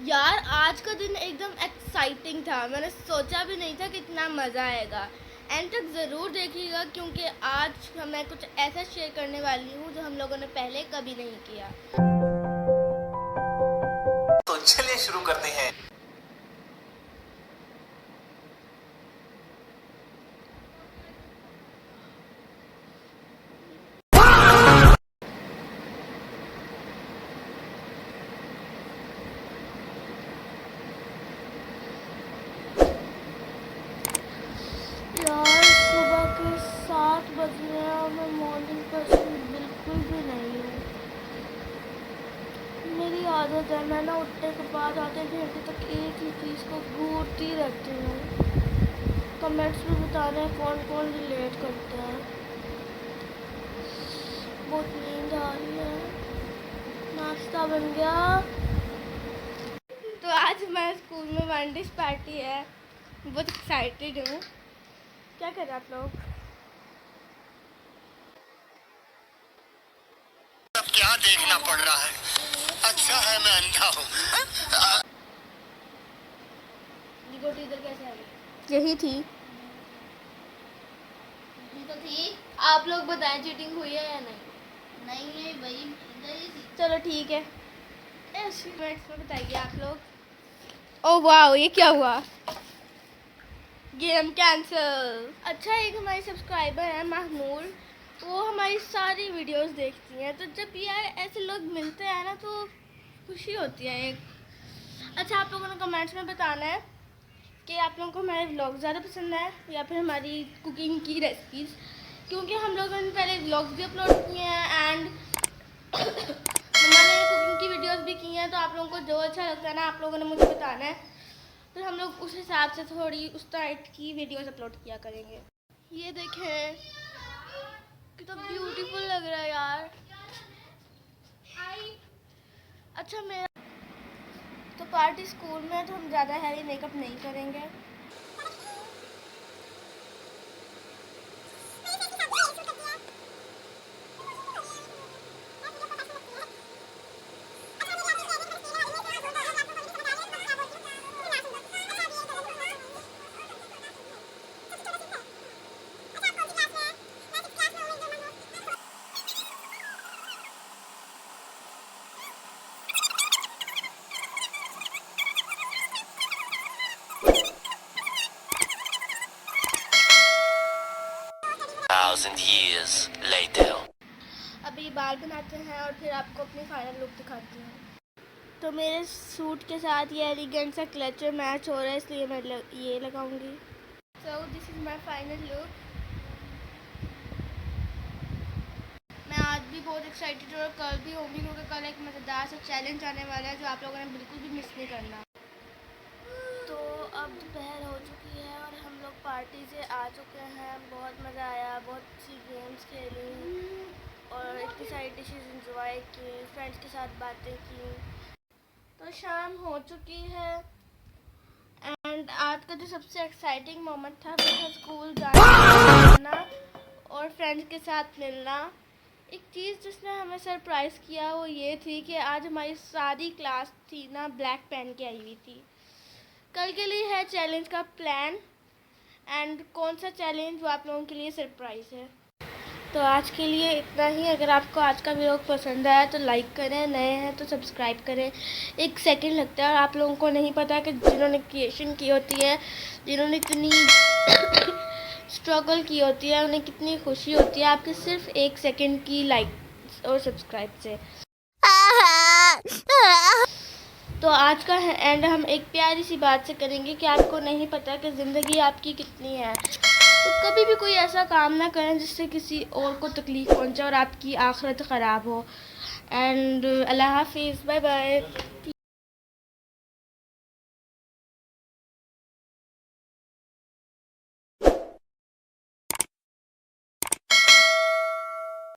यार आज का दिन एकदम एक्साइटिंग था। मैंने सोचा भी नहीं था कि इतना मज़ा आएगा। एंड तक ज़रूर देखिएगा क्योंकि आज मैं कुछ ऐसा शेयर करने वाली हूँ जो हम लोगों ने पहले कभी नहीं किया। तो चलिए शुरू करते हैं। यार सुबह के 7 बज रहे हैं और मैं मॉर्निंग पर्सन बिल्कुल भी नहीं हूँ। मेरी आदत है मैं ना उठने के बाद आधे घंटे तक एक ही चीज़ को घूरती रहती हूँ। कमेंट्स में बता रहे हैं कौन कौन रिलेट करता है। बहुत नींद आ रही है। नाश्ता बन गया। तो आज हमारे स्कूल में वन डिश पार्टी है। बहुत एक्साइटेड हूँ। क्या कर रहे हैं आप लोग? अब क्या देखना पड़ रहा है? अच्छा है मैं अंधा हूँ। इधर कैसे आ गई? यही थी। तो थी। आप लोग बताएं चीटिंग हुई है या नहीं? नहीं है भाई, इधर ही थी। चलो ठीक है। मिनट्स में बताइए आप लोग। ओह वाह, ये क्या हुआ? Game cancel. अच्छा, एक हमारी सब्सक्राइबर है महनूर, वो हमारी सारी वीडियोस देखती हैं। तो जब यार ऐसे लोग मिलते हैं ना तो खुशी होती है एक। अच्छा, आप लोगों ने कमेंट्स में बताना है कि आप लोगों को हमारे व्लॉग ज़्यादा पसंद है या फिर हमारी कुकिंग की रेसिपीज़, क्योंकि हम लोगों ने पहले व्लॉग्स भी अपलोड किए हैं एंड हमने कुकिंग की वीडियोस भी की हैं। तो आप लोगों को जो अच्छा लगता है ना, आप लोगों ने मुझे बताना है, फिर हम लोग उस हिसाब से थोड़ी उस टाइप की वीडियोस अपलोड किया करेंगे। ये देखें कितना ब्यूटीफुल लग रहा है यार। अच्छा, मेरा तो पार्टी स्कूल में है तो हम ज़्यादा हैवी मेकअप नहीं करेंगे। Thousand years later. अभी बाल बनाते हैं और फिर आपको अपनी फाइनल लुक दिखाती हूँ। तो मेरे सूट के साथ ये एलिगेंट सा क्लचर मैच हो रहा है, इसलिए मैं ये लगाऊंगी। So this is my final look. मैं आज भी बहुत एक्साइटेड हूँ और कल भी होंगी क्योंकि कल एक मज़ेदार सा चैलेंज आने वाला है जो आप लोगों ने बिल्कुल भी मिस नहीं करना। तो अब दोपहर हो चुकी है और हम लोग पार्टी से आ चुके हैं। बहुत मज़ा आया, बहुत सी गेम्स खेली और इतनी सारी डिशेस इंजॉय की, फ्रेंड्स के साथ बातें की। तो शाम हो चुकी है एंड आज का जो सबसे एक्साइटिंग मोमेंट था वो था स्कूल जाना और फ्रेंड्स के साथ मिलना। एक चीज़ जिसने हमें सरप्राइज़ किया वो ये थी कि आज हमारी सारी क्लास थी ना ब्लैक पहन के आई हुई थी। कल के लिए है चैलेंज का प्लान एंड कौन सा चैलेंज वो आप लोगों के लिए सरप्राइज़ है। तो आज के लिए इतना ही। अगर आपको आज का वीडियो पसंद आया तो लाइक करें, नए हैं तो सब्सक्राइब करें। एक सेकंड लगता है और आप लोगों को नहीं पता कि जिन्होंने क्रिएशन की होती है, जिन्होंने इतनी स्ट्रगल की होती है, उन्हें कितनी खुशी होती है आपके सिर्फ एक सेकंड की लाइक और सब्सक्राइब से। तो आज का एंड हम एक प्यारी सी बात से करेंगे कि आपको नहीं पता कि ज़िंदगी आपकी कितनी है। तो कभी भी कोई ऐसा काम ना करें जिससे किसी और को तकलीफ़ पहुंचे और आपकी आखिरत ख़राब हो। एंड अल्लाह हाफिज़, बाय बाय।